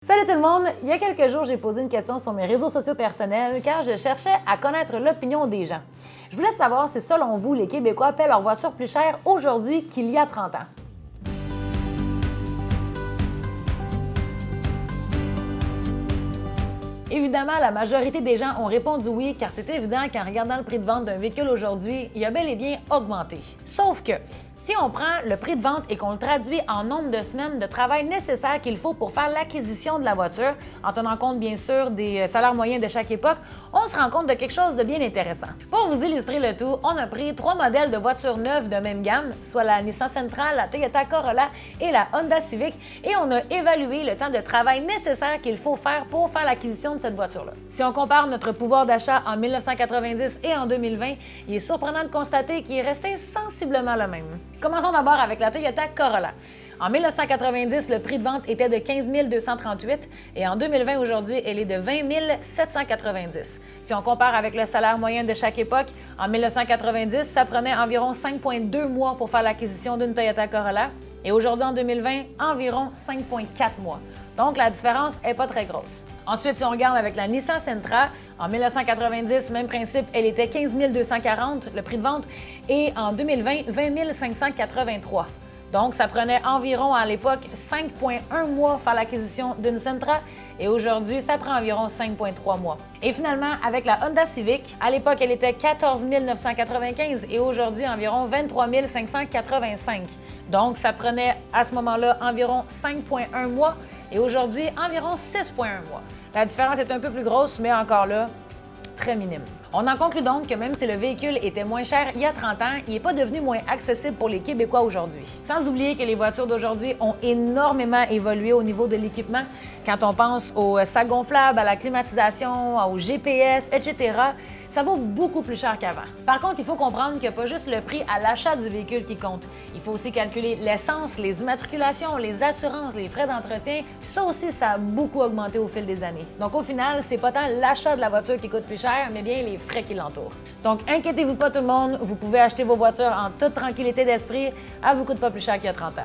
Salut tout le monde! Il y a quelques jours, j'ai posé une question sur mes réseaux sociaux personnels car je cherchais à connaître l'opinion des gens. Je voulais savoir si, selon vous, les Québécois paient leur voiture plus cher aujourd'hui qu'il y a 30 ans. Évidemment, la majorité des gens ont répondu oui, car c'est évident qu'en regardant le prix de vente d'un véhicule aujourd'hui, il a bel et bien augmenté. Sauf que, si on prend le prix de vente et qu'on le traduit en nombre de semaines de travail nécessaire qu'il faut pour faire l'acquisition de la voiture, en tenant compte bien sûr des salaires moyens de chaque époque, on se rend compte de quelque chose de bien intéressant. Pour vous illustrer le tout, on a pris 3 modèles de voitures neuves de même gamme, soit la Nissan Sentra, la Toyota Corolla et la Honda Civic, et on a évalué le temps de travail nécessaire qu'il faut faire pour faire l'acquisition de cette voiture-là. Si on compare notre pouvoir d'achat en 1990 et en 2020, il est surprenant de constater qu'il est resté sensiblement le même. Commençons d'abord avec la Toyota Corolla. En 1990, le prix de vente était de 15 238 et en 2020, aujourd'hui, elle est de 20 790. Si on compare avec le salaire moyen de chaque époque, en 1990, ça prenait environ 5,2 mois pour faire l'acquisition d'une Toyota Corolla et aujourd'hui, en 2020, environ 5,4 mois. Donc, la différence n'est pas très grosse. Ensuite, si on regarde avec la Nissan Sentra, en 1990, même principe, elle était 15 240 le prix de vente et en 2020, 20 583. Donc, ça prenait environ à l'époque 5,1 mois faire l'acquisition d'une Sentra et aujourd'hui, ça prend environ 5,3 mois. Et finalement, avec la Honda Civic, à l'époque, elle était 14 995 et aujourd'hui, environ 23 585. Donc, ça prenait à ce moment-là environ 5,1 mois et aujourd'hui, environ 6,1 mois. La différence est un peu plus grosse, mais encore là, très minime. On en conclut donc que même si le véhicule était moins cher il y a 30 ans, il n'est pas devenu moins accessible pour les Québécois aujourd'hui. Sans oublier que les voitures d'aujourd'hui ont énormément évolué au niveau de l'équipement. Quand on pense aux sacs gonflables, à la climatisation, au GPS, etc., ça vaut beaucoup plus cher qu'avant. Par contre, il faut comprendre qu'il n'y a pas juste le prix à l'achat du véhicule qui compte. Il faut aussi calculer l'essence, les immatriculations, les assurances, les frais d'entretien. Puis ça aussi, ça a beaucoup augmenté au fil des années. Donc au final, c'est pas tant l'achat de la voiture qui coûte plus cher, mais bien les frais qui l'entourent. Donc inquiétez-vous pas tout le monde, vous pouvez acheter vos voitures en toute tranquillité d'esprit. Elle vous coûte pas plus cher qu'il y a 30 ans.